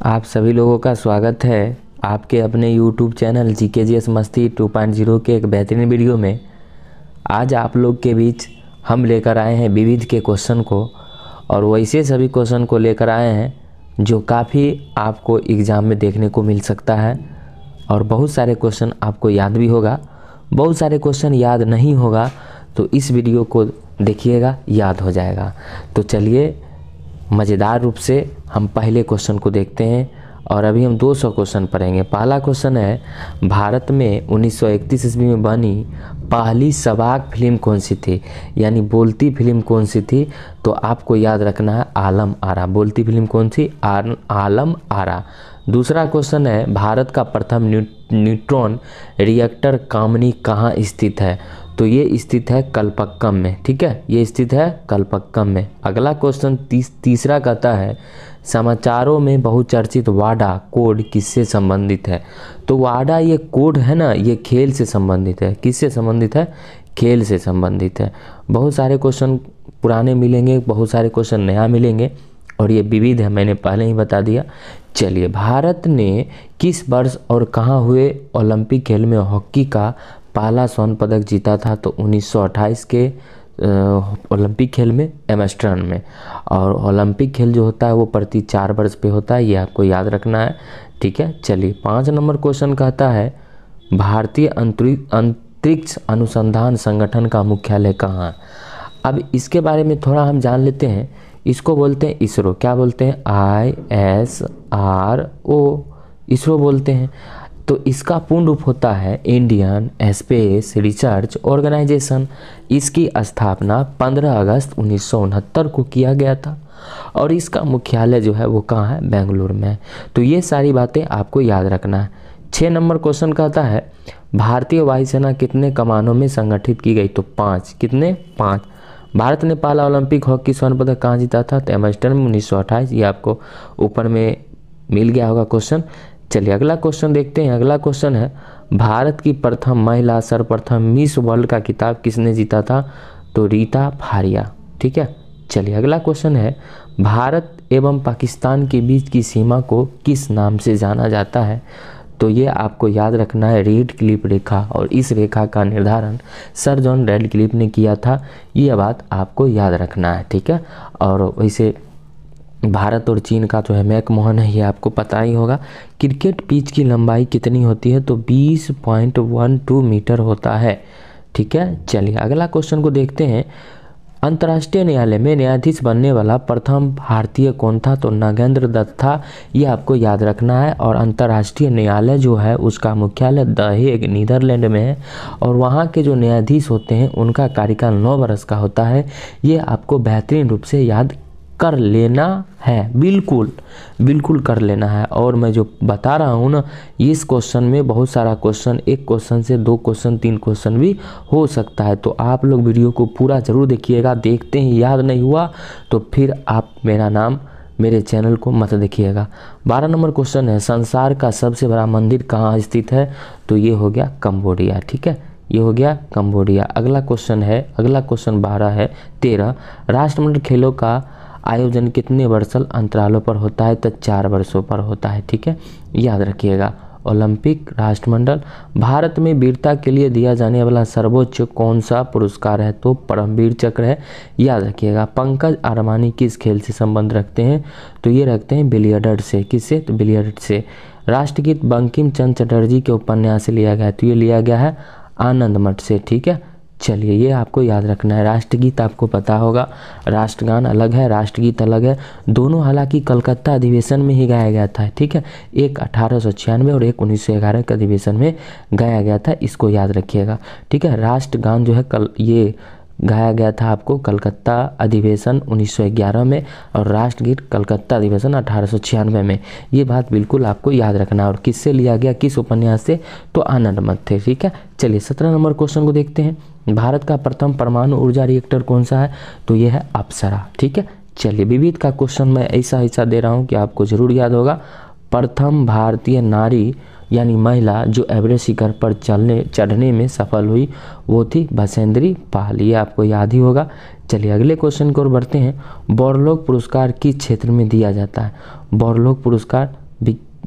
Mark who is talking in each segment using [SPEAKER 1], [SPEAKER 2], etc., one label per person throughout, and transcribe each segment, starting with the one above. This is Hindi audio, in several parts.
[SPEAKER 1] आप सभी लोगों का स्वागत है आपके अपने YouTube चैनल GKGS मस्ती 2.0 के एक बेहतरीन वीडियो में। आज आप लोग के बीच हम लेकर आए हैं विविध के क्वेश्चन को, और वैसे सभी क्वेश्चन को लेकर आए हैं जो काफ़ी आपको एग्ज़ाम में देखने को मिल सकता है। और बहुत सारे क्वेश्चन आपको याद भी होगा, बहुत सारे क्वेश्चन याद नहीं होगा तो इस वीडियो को देखिएगा, याद हो जाएगा। तो चलिए मज़ेदार रूप से हम पहले क्वेश्चन को देखते हैं, और अभी हम 200 क्वेश्चन पढ़ेंगे। पहला क्वेश्चन है, भारत में 1931 ईस्वी में बनी पहली सबाक फिल्म कौन सी थी, यानी बोलती फिल्म कौन सी थी। तो आपको याद रखना है आलम आरा। बोलती फिल्म कौन सी? आलम आरा। दूसरा क्वेश्चन है, भारत का प्रथम न्यूट्रॉन रिएक्टर कामनी कहाँ स्थित है। तो ये स्थित है कलपक्कम में। ठीक है, ये स्थित है कलपक्कम में। अगला क्वेश्चन तीसरा कहता है, समाचारों में बहुचर्चित वाडा कोड किससे संबंधित है। तो वाडा ये कोड है ना, ये खेल से संबंधित है। किससे संबंधित है? खेल से संबंधित है। बहुत सारे क्वेश्चन पुराने मिलेंगे, बहुत सारे क्वेश्चन नया मिलेंगे, और ये विविध है, मैंने पहले ही बता दिया। चलिए, भारत ने किस वर्ष और कहाँ हुए ओलंपिक खेल में हॉकी का पहला स्वर्ण पदक जीता था। तो 1928 के ओलंपिक खेल में एम्स्टर्डम में। और ओलंपिक खेल जो होता है वो प्रति 4 वर्ष पे होता है, ये आपको याद रखना है। ठीक है, चलिए 5 नंबर क्वेश्चन कहता है, भारतीय अंतरिक्ष अनुसंधान संगठन का मुख्यालय कहाँ है। अब इसके बारे में थोड़ा हम जान लेते हैं। इसको बोलते हैं इसरो। क्या बोलते हैं? ISRO, इसरो बोलते हैं। तो इसका पूर्ण रूप होता है इंडियन स्पेस रिसर्च ऑर्गेनाइजेशन। इसकी स्थापना 15 अगस्त 1969 को किया गया था, और इसका मुख्यालय जो है वो कहाँ है? बेंगलुरु में। तो ये सारी बातें आपको याद रखना है। 6 नंबर क्वेश्चन कहता है, भारतीय वायुसेना कितने कमानों में संगठित की गई। तो 5। कितने? 5। भारत ने पहला ओलंपिक हॉकी स्वर्ण पदक कहाँ जीता था? तो एम्स्टर्डम में 1928। ये आपको ऊपर में मिल गया होगा क्वेश्चन। चलिए अगला क्वेश्चन देखते हैं। अगला क्वेश्चन है, भारत की प्रथम महिला सर्वप्रथम मिस वर्ल्ड का खिताब किसने जीता था। तो रीता फारिया। ठीक है, चलिए अगला क्वेश्चन है, भारत एवं पाकिस्तान के बीच की सीमा को किस नाम से जाना जाता है। तो ये आपको याद रखना है रेड क्लिफ रेखा, और इस रेखा का निर्धारण सर जॉन रेड क्लिफ ने किया था। ये बात आपको याद रखना है। ठीक है, और वैसे भारत और चीन का जो है मैकमोहन है, ये आपको पता ही होगा। क्रिकेट पिच की लंबाई कितनी होती है। तो 20.12 मीटर होता है। ठीक है, चलिए अगला क्वेश्चन को देखते हैं। अंतर्राष्ट्रीय न्यायालय में न्यायाधीश बनने वाला प्रथम भारतीय कौन था। तो नागेंद्र दत्त था। ये आपको याद रखना है। और अंतर्राष्ट्रीय न्यायालय जो है उसका मुख्यालय द हेग नीदरलैंड में है, और वहाँ के जो न्यायाधीश होते हैं उनका कार्यकाल 9 वर्ष का होता है। ये आपको बेहतरीन रूप से याद कर लेना है, बिल्कुल बिल्कुल कर लेना है। और मैं जो बता रहा हूँ ना, इस क्वेश्चन में बहुत सारा क्वेश्चन, एक क्वेश्चन से 2 क्वेश्चन 3 क्वेश्चन भी हो सकता है। तो आप लोग वीडियो को पूरा ज़रूर देखिएगा। देखते ही याद नहीं हुआ तो फिर आप मेरे चैनल को मत देखिएगा। 12 नंबर क्वेश्चन है, संसार का सबसे बड़ा मंदिर कहाँ स्थित है। तो ये हो गया कंबोडिया। ठीक है, ये हो गया कंबोडिया। अगला क्वेश्चन 13 राष्ट्रमंडल खेलों का आयोजन कितने वर्षीय अंतरालों पर होता है। तो 4 वर्षों पर होता है। ठीक है, याद रखिएगा। ओलंपिक राष्ट्रमंडल। भारत में वीरता के लिए दिया जाने वाला सर्वोच्च कौन सा पुरस्कार है। तो परमवीर चक्र है, याद रखिएगा। पंकज आरमानी किस खेल से संबंध रखते हैं। तो ये रखते हैं बिलियर्ड से। किससे? तो बिलियर्ड से। राष्ट्रगीत बंकिम चंद्र चटर्जी के उपन्यास से लिया गया है। तो ये लिया गया है आनंद मठ से। ठीक है, चलिए ये आपको याद रखना है। राष्ट्रगीत आपको पता होगा, राष्ट्रगान अलग है, राष्ट्रगीत अलग है। दोनों हालांकि कलकत्ता अधिवेशन में ही गाया गया था। ठीक है, एक 1896 और एक 1911 के अधिवेशन में गाया गया था। इसको याद रखिएगा। ठीक है, राष्ट्रगान जो है ये गाया गया था आपको कलकत्ता अधिवेशन 1911 में, और राष्ट्रगीत कलकत्ता अधिवेशन 1896 में। ये बात बिल्कुल आपको याद रखना है। और किससे लिया गया, किस उपन्यास से। तो आनंद मठ थे। ठीक है, चलिए 17 नंबर क्वेश्चन को देखते हैं। भारत का प्रथम परमाणु ऊर्जा रिएक्टर कौन सा है। तो ये है अप्सरा। ठीक है, चलिए विविध का क्वेश्चन मैं ऐसा दे रहा हूँ कि आपको जरूर याद होगा। प्रथम भारतीय नारी यानी महिला जो एवरेस्ट शिखर पर चढ़ने में सफल हुई वो थी बछेंद्री पाल। ये आपको याद ही होगा। चलिए अगले क्वेश्चन की ओर बढ़ते हैं। बोरलॉग पुरस्कार किस क्षेत्र में दिया जाता है। बोरलॉग पुरस्कार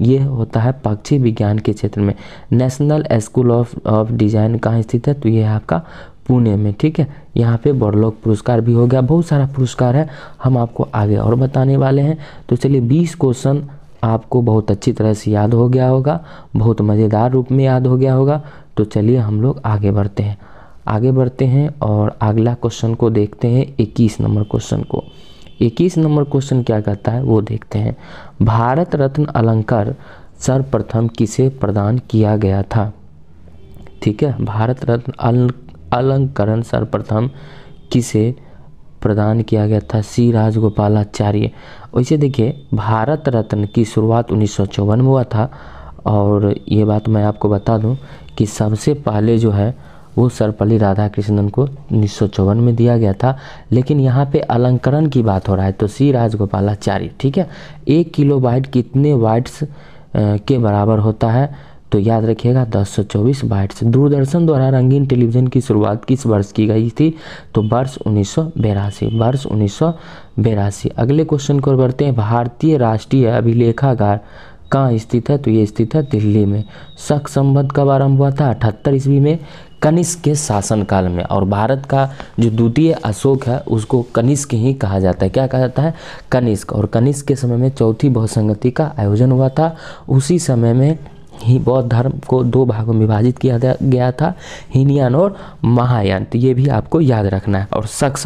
[SPEAKER 1] ये होता है पक्षी विज्ञान के क्षेत्र में। नेशनल स्कूल ऑफ डिजाइन कहाँ स्थित है, तो ये है आपका पुणे में, ठीक है। यहाँ पे बड़लोक पुरस्कार भी हो गया, बहुत सारा पुरस्कार है, हम आपको आगे और बताने वाले हैं। तो चलिए 20 क्वेश्चन आपको बहुत अच्छी तरह से याद हो गया होगा, बहुत मज़ेदार रूप में याद हो गया होगा। तो चलिए हम लोग आगे बढ़ते हैं और अगला क्वेश्चन को देखते हैं, 21 नंबर क्वेश्चन को। 21 नंबर क्वेश्चन क्या कहता है वो देखते हैं। भारत रत्न अलंकार सर्वप्रथम किसे प्रदान किया गया था, ठीक है। भारत रत्न अलंकरण सर्वप्रथम किसे प्रदान किया गया था, सी राजगोपालाचार्य। वैसे देखिए भारत रत्न की शुरुआत 1954 में हुआ था, और ये बात मैं आपको बता दूं कि सबसे पहले जो है वो सर्वपल्ली राधाकृष्णन को 1954 में दिया गया था, लेकिन यहाँ पे अलंकरण की बात हो रहा है तो सी राजगोपालाचार्य, ठीक है। 1 किलोबाइट कितने बाइट्स के बराबर होता है, तो याद रखिएगा 1024 बाइट्स। दूरदर्शन द्वारा रंगीन टेलीविज़न की शुरुआत किस वर्ष की गई थी, तो वर्ष 1982। अगले क्वेश्चन को बढ़ते हैं। भारतीय राष्ट्रीय अभिलेखागार कहाँ स्थित है, तो ये स्थित है दिल्ली में। शक संवत कब आरंभ हुआ था, 78 ईस्वी में, कनिष्क के शासनकाल में। और भारत का जो द्वितीय अशोक है उसको कनिष्क ही कहा जाता है। क्या कहा जाता है, कनिष्क। और कनिष्क के समय में चौथी बहुसंगति का आयोजन हुआ था। उसी समय में ही बौद्ध धर्म को 2 भागों में विभाजित किया गया था, हीनयान और महायान। तो ये भी आपको याद रखना है। और शक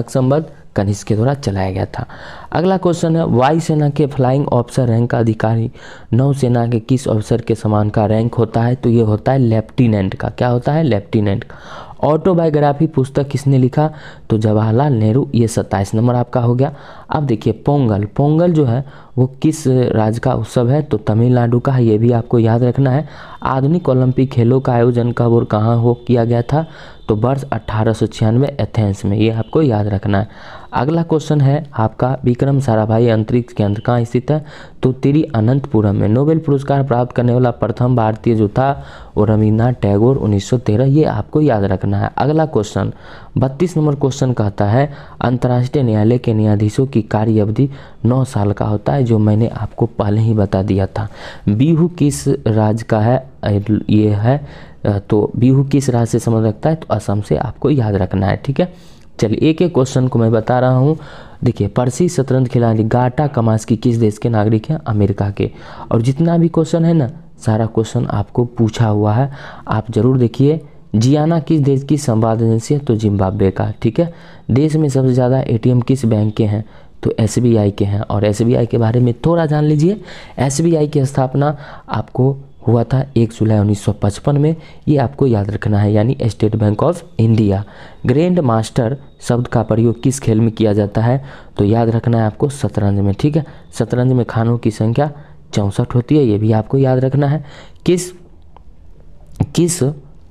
[SPEAKER 1] संवत कनिष्क के द्वारा चलाया गया था। अगला क्वेश्चन है, वायुसेना के फ्लाइंग ऑफिसर रैंक का अधिकारी नौसेना के किस ऑफिसर के समान का रैंक होता है, तो ये होता है लेफ्टिनेंट का। क्या होता है, लेफ्टिनेंट का। ऑटोबायोग्राफी पुस्तक किसने लिखा, तो जवाहरलाल नेहरू। ये 27 नंबर आपका हो गया। अब देखिए पोंगल जो है वो किस राज्य का उत्सव है, तो तमिलनाडु का है, ये भी आपको याद रखना है। आधुनिक ओलंपिक खेलों का आयोजन कब और कहाँ किया गया था, तो वर्ष 1896 एथेंस में, ये आपको याद रखना है। अगला क्वेश्चन है आपका, विक्रम साराभाई अंतरिक्ष केंद्र कहाँ स्थित है, तो तिरुवनंतपुरम में। नोबेल पुरस्कार प्राप्त करने वाला प्रथम भारतीय जो था वो रविन्द्रनाथ टैगोर 1913, ये आपको याद रखना है। अगला क्वेश्चन 32 नंबर क्वेश्चन कहता है, अंतर्राष्ट्रीय न्यायालय के न्यायाधीशों की कार्य अवधि 9 साल का होता है, जो मैंने आपको पहले ही बता दिया था। बिहू किस राज्य का है, ये है, तो बिहू किस राज्य से संबंध रखता है, तो असम से आपको याद रखना है, ठीक है। चलिए एक एक क्वेश्चन को मैं बता रहा हूँ। देखिए प्रसिद्ध शतरंज खिलाड़ी गाटा कमास्की किस देश के नागरिक हैं, अमेरिका के। और जितना भी क्वेश्चन है ना, सारा क्वेश्चन आपको पूछा हुआ है, आप जरूर देखिए। जियाना किस देश की संवाद एजेंसी है, तो जिम्बाब्वे का, ठीक है। देश में सबसे ज़्यादा ATM किस बैंक के हैं, तो SBI के हैं। और SBI के बारे में थोड़ा जान लीजिए। SBI की स्थापना आपको हुआ था 1 जुलाई 1955 में, ये आपको याद रखना है, यानी state bank of India. Grand master शब्द का प्रयोग किस खेल में किया जाता है, तो याद रखना है आपको शतरंज में, ठीक है। शतरंज में खानों की संख्या 64 होती है, ये भी आपको याद रखना है। किस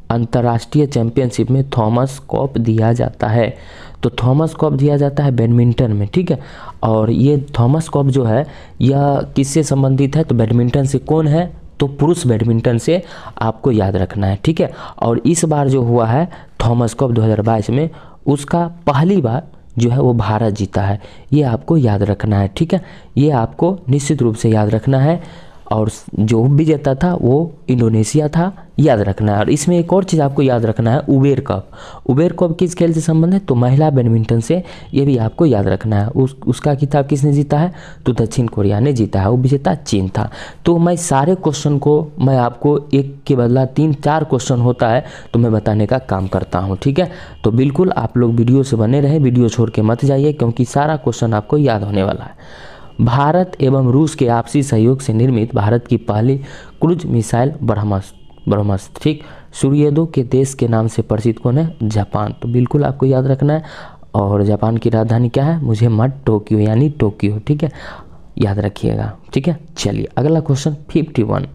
[SPEAKER 1] अंतर्राष्ट्रीय चैंपियनशिप में थॉमस कप दिया जाता है, तो थॉमस कप दिया जाता है बैडमिंटन में, ठीक है। और ये थॉमस कप जो है यह किससे संबंधित है, तो बैडमिंटन से। कौन है, तो पुरुष बैडमिंटन से, आपको याद रखना है, ठीक है। और इस बार जो हुआ है थॉमस कप 2022 में, उसका पहली बार जो है वो भारत जीता है, ये आपको याद रखना है, ठीक है। ये आपको निश्चित रूप से याद रखना है। और जो विजेता था वो इंडोनेशिया था, याद रखना है। और इसमें एक और चीज़ आपको याद रखना है, उबेर कप। उबेर कप किस खेल से संबंध है, तो महिला बैडमिंटन से, ये भी आपको याद रखना है। उसका खिताब किसने जीता है, तो दक्षिण कोरिया ने जीता है, वो विजेता चीन था। तो मैं सारे क्वेश्चन को मैं आपको एक के बदला 3-4 क्वेश्चन होता है तो मैं बताने का काम करता हूँ, ठीक है। तो बिल्कुल आप लोग वीडियो से बने रहें, वीडियो छोड़ के मत जाइए, क्योंकि सारा क्वेश्चन आपको याद होने वाला है। भारत एवं रूस के आपसी सहयोग से निर्मित भारत की पहली क्रूज मिसाइल ब्रह्मोस, ठीक। सूर्योदय के देश के नाम से प्रसिद्ध कौन है, जापान। तो बिल्कुल आपको याद रखना है। और जापान की राजधानी क्या है, मुझे मत टोक्यो, यानी टोक्यो, ठीक है, याद रखिएगा, ठीक है। चलिए अगला क्वेश्चन 51,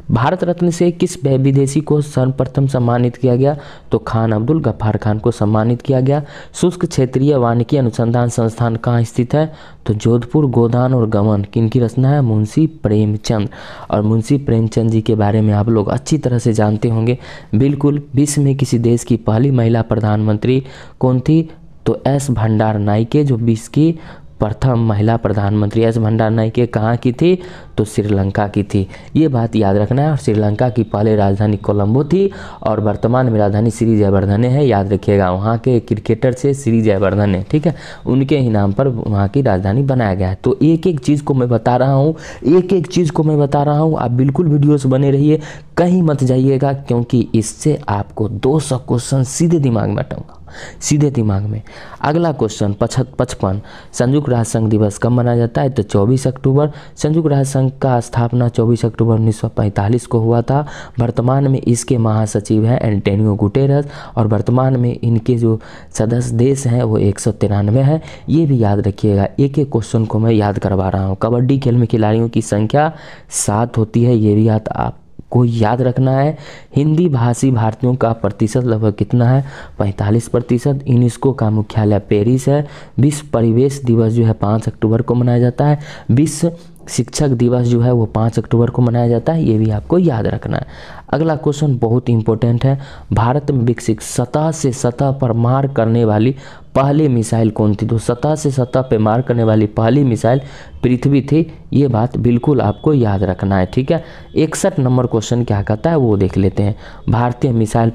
[SPEAKER 1] भारत रत्न से किस विदेशी को सर्वप्रथम सम्मानित किया गया, तो खान अब्दुल गफ्फार खान को सम्मानित किया गया। शुष्क क्षेत्रीय वानिकी अनुसंधान संस्थान कहाँ स्थित है, तो जोधपुर। गोदान और गमन किनकी रचना है, मुंशी प्रेमचंद। और मुंशी प्रेमचंद जी के बारे में आप लोग अच्छी तरह से जानते होंगे। बिल्कुल, विश्व में किसी देश की पहली महिला प्रधानमंत्री कौन थी, तो S भंडार नाइके, जो विश्व की प्रथम महिला प्रधानमंत्री एस भंडारनायके कहाँ की थी, तो श्रीलंका की थी। ये बात याद रखना है। और श्रीलंका की पहले राजधानी कोलंबो थी और वर्तमान में राजधानी श्री जयवर्धने है। याद रखिएगा, वहाँ के क्रिकेटर से श्री जयवर्धन है, ठीक है, उनके ही नाम पर वहाँ की राजधानी बनाया गया है। तो एक एक चीज़ को मैं बता रहा हूँ, एक एक चीज़ को मैं बता रहा हूँ। आप बिल्कुल वीडियो से बने रहिए, कहीं मत जाइएगा, क्योंकि इससे आपको 200 क्वेश्चन सीधे दिमाग में हटाऊंगा, सीधे दिमाग में। अगला क्वेश्चन 55, संयुक्त राष्ट्र संघ दिवस कब मनाया जाता है, तो 24 अक्टूबर। संयुक्त राष्ट्र संघ का स्थापना 24 अक्टूबर 1945 को हुआ था। वर्तमान में इसके महासचिव हैं एंटोनियो गुटेरस और वर्तमान में इनके जो सदस्य देश हैं वो 193 है। ये भी याद रखिएगा, एक एक क्वेश्चन को मैं याद करवा रहा हूँ। कबड्डी खेल में खिलाड़ियों की संख्या 7 होती है, ये भी आपको याद रखना है। हिंदी भाषी भारतीयों का प्रतिशत लगभग कितना है, 45%। यूनेस्को का मुख्यालय पेरिस है। विश्व परिवेश दिवस जो है 5 अक्टूबर को मनाया जाता है। विश्व शिक्षक दिवस जो है वो 5 अक्टूबर को मनाया जाता है, ये भी आपको याद रखना है। अगला क्वेश्चन बहुत इंपॉर्टेंट है, भारत में विकसित सतह से सतह पर मार करने वाली पहली मिसाइल कौन थी, तो सतह से सतह पर मार करने वाली पहली मिसाइल पृथ्वी थी। ये बात बिल्कुल आपको याद रखना है, ठीक है। 61 नंबर क्वेश्चन क्या कहता है वो देख लेते हैं। भारतीय मिसाइल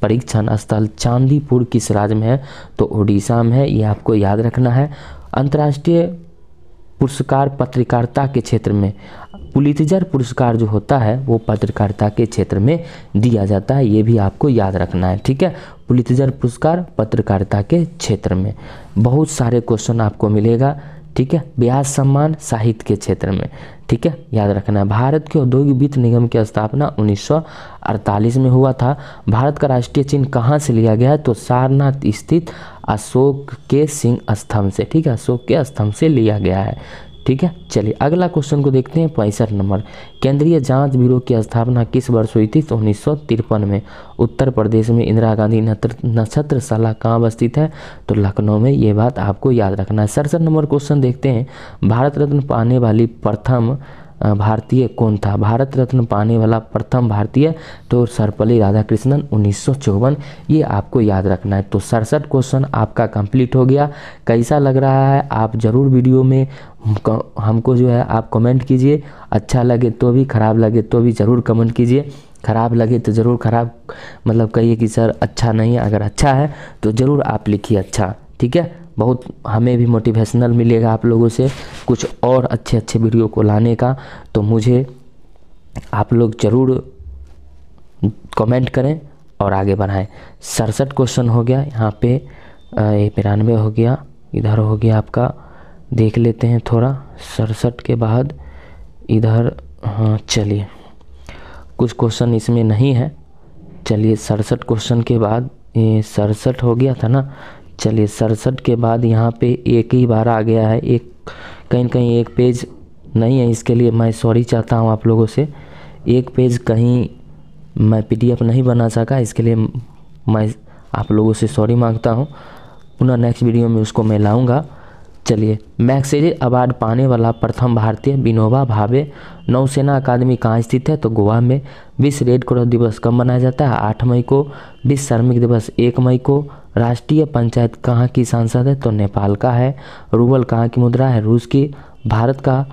[SPEAKER 1] परीक्षण स्थल चांदीपुर किस राज्य में है, तो उड़ीसा में है, ये आपको याद रखना है। अंतर्राष्ट्रीय पुरस्कार पत्रकारिता के क्षेत्र में, पुलित्जर पुरस्कार जो होता है वो पत्रकारिता के क्षेत्र में दिया जाता है, ये भी आपको याद रखना है, ठीक है। पुलित्जर पुरस्कार पत्रकारिता के क्षेत्र में बहुत सारे क्वेश्चन आपको मिलेगा, ठीक है। व्यास सम्मान साहित्य के क्षेत्र में, ठीक है, याद रखना है। भारत के औद्योगिक वित्त निगम की स्थापना 1948 में हुआ था। भारत का राष्ट्रीय चिन्ह कहाँ से लिया गया है, तो सारनाथ स्थित अशोक के सिंह स्तंभ से, ठीक है, अशोक के स्तंभ से लिया गया है, ठीक है। चलिए अगला क्वेश्चन को देखते हैं। 65 नंबर, केंद्रीय जांच ब्यूरो की स्थापना किस वर्ष हुई थी, तो 1953 में। उत्तर प्रदेश में इंदिरा गांधी नक्षत्रशाला कहाँ स्थित है, तो लखनऊ में, ये बात आपको याद रखना है। 67 नंबर क्वेश्चन देखते हैं। भारत रत्न पाने वाली प्रथम भारतीय कौन था, भारत रत्न पाने वाला प्रथम भारतीय, तो सर्वपल्ली राधाकृष्णन 1954, ये आपको याद रखना है। तो 67 क्वेश्चन आपका कंप्लीट हो गया। कैसा लग रहा है आप ज़रूर वीडियो में हमको जो है आप कमेंट कीजिए, अच्छा लगे तो भी, ख़राब लगे तो भी ज़रूर कमेंट कीजिए। ख़राब लगे तो ज़रूर ख़राब मतलब कहिए कि सर अच्छा नहीं है, अगर अच्छा है तो ज़रूर आप लिखिए अच्छा, ठीक है। बहुत हमें भी मोटिवेशनल मिलेगा आप लोगों से कुछ और अच्छे अच्छे वीडियो को लाने का, तो मुझे आप लोग ज़रूर कमेंट करें और आगे बढ़ाएं। 67 क्वेश्चन हो गया यहाँ पे, 92 हो गया, इधर हो गया आपका, देख लेते हैं थोड़ा। 67 के बाद इधर, हाँ चलिए कुछ क्वेश्चन इसमें नहीं है। चलिए 67 क्वेश्चन के बाद, ये 67 हो गया था ना, चलिए 67 के बाद यहाँ पे एक ही बार आ गया है, एक कहीं कहीं एक पेज नहीं है, इसके लिए मैं सॉरी चाहता हूँ आप लोगों से। एक पेज कहीं मैं PDF नहीं बना सका, इसके लिए मैं आप लोगों से सॉरी मांगता हूँ। पुनः नेक्स्ट वीडियो में उसको मैं लाऊंगा। चलिए, मैग्सेसे अवार्ड पाने वाला प्रथम भारतीय विनोबा भावे। नौसेना अकादमी कहाँ स्थित है, तो गोवा में। विश्व रेड क्रॉस दिवस कब मनाया जाता है, 8 मई को। विश्व श्रमिक दिवस 1 मई को। राष्ट्रीय पंचायत कहाँ की सांसद है, तो नेपाल का है। रूबल कहाँ की मुद्रा है, रूस की। भारत का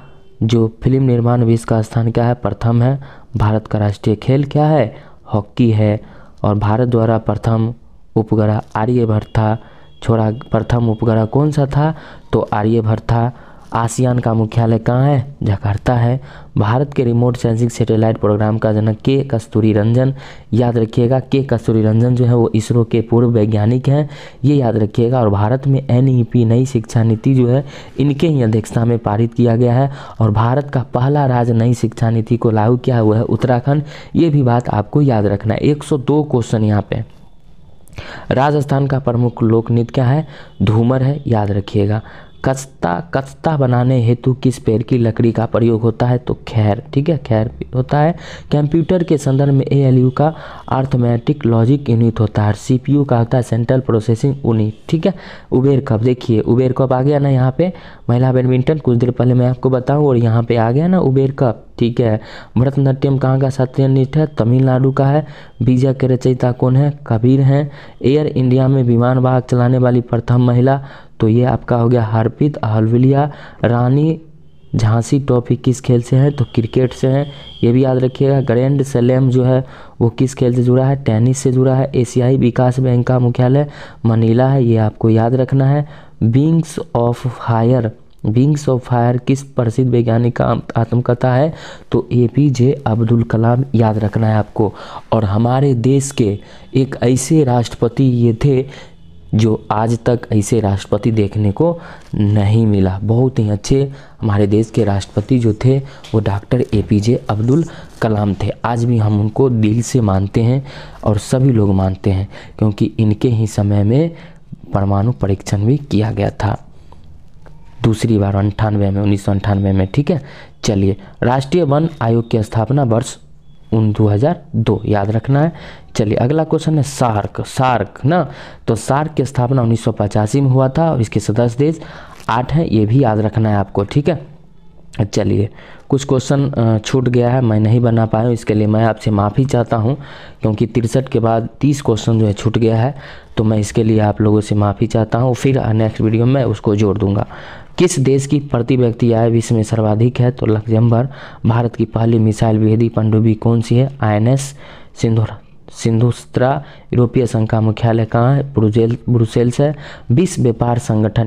[SPEAKER 1] जो फिल्म निर्माण विश्व का स्थान क्या है, प्रथम है। भारत का राष्ट्रीय खेल क्या है, हॉकी है। और भारत द्वारा प्रथम उपग्रह आर्यभट्ट था। छोड़ा प्रथम उपग्रह कौन सा था, तो आर्यभट्ट था। आसियान का मुख्यालय कहाँ है, जकार्ता है। भारत के रिमोट सेंसिंग सैटेलाइट प्रोग्राम का जनक के कस्तूरी रंजन। याद रखिएगा, के कस्तूरी रंजन जो है वो इसरो के पूर्व वैज्ञानिक हैं, ये याद रखिएगा। और भारत में NEP नई शिक्षा नीति जो है इनके ही अध्यक्षता में पारित किया गया है। और भारत का पहला राज्य नई शिक्षा नीति को लागू किया हुआ है उत्तराखंड, ये भी बात आपको याद रखना है। 102 क्वेश्चन यहाँ पे। राजस्थान का प्रमुख लोक नृत्य क्या है, धूमर है, याद रखिएगा। कचता बनाने हेतु किस पेड़ की लकड़ी का प्रयोग होता है, तो खैर, ठीक है, खैर होता है। कंप्यूटर के संदर्भ में ALU का अर्थमेटिक लॉजिक यूनिट होता है। CPU का होता है सेंट्रल प्रोसेसिंग यूनिट, ठीक है। उबेर कप, देखिए उबेर कप आ गया ना यहाँ पे, महिला बैडमिंटन कुछ देर पहले मैं आपको बताऊँ, और यहाँ पे आ गया ना उबेर कप, ठीक है। भरतनाट्यम कहाँ का शास्त्रीय नृत्य है? तमिलनाडु का है। बीजा के रचयिता कौन है? कबीर हैं। एयर इंडिया में विमान वाहक चलाने वाली प्रथम महिला, तो ये आपका हो गया हरप्रीत अहलुवालिया। रानी झांसी ट्रॉफी किस खेल से है? तो क्रिकेट से है, ये भी याद रखिएगा। ग्रैंड स्लैम जो है वो किस खेल से जुड़ा है? टेनिस से जुड़ा है। एशियाई विकास बैंक का मुख्यालय मनीला है, ये आपको याद रखना है। विंग्स ऑफ फायर किस प्रसिद्ध वैज्ञानिक का आत्मकथा है? तो एपीजे अब्दुल कलाम, याद रखना है आपको। और हमारे देश के एक ऐसे राष्ट्रपति ये थे जो आज तक ऐसे राष्ट्रपति देखने को नहीं मिला। बहुत ही अच्छे हमारे देश के राष्ट्रपति जो थे वो डॉक्टर एपीजे अब्दुल कलाम थे। आज भी हम उनको दिल से मानते हैं और सभी लोग मानते हैं, क्योंकि इनके ही समय में परमाणु परीक्षण भी किया गया था दूसरी बार 1998 में, ठीक है। चलिए, राष्ट्रीय वन आयोग की स्थापना वर्ष 2002, याद रखना है। चलिए अगला क्वेश्चन है सार्क ना, तो सार्क की स्थापना 1985 में हुआ था और इसके सदस्य देश 8 हैं, ये भी याद रखना है आपको, ठीक है। चलिए, कुछ क्वेश्चन छूट गया है, मैं नहीं बना पाया हूँ, इसके लिए मैं आपसे माफ़ी चाहता हूँ, क्योंकि 63 के बाद 30 क्वेश्चन जो है छूट गया है, तो मैं इसके लिए आप लोगों से माफ़ी चाहता हूँ। फिर नेक्स्ट वीडियो में उसको जोड़ दूंगा। किस देश की प्रति व्यक्ति आय विश्व में सर्वाधिक है? तो लग्जमबर्ग। भारत की पहली मिसाइल भेदी पनडुब्बी कौन सी है? INS सिंधुस्त्रा। यूरोपीय संघ का मुख्यालय कहाँ है? ब्रुसेल्स है। विश्व व्यापार संगठन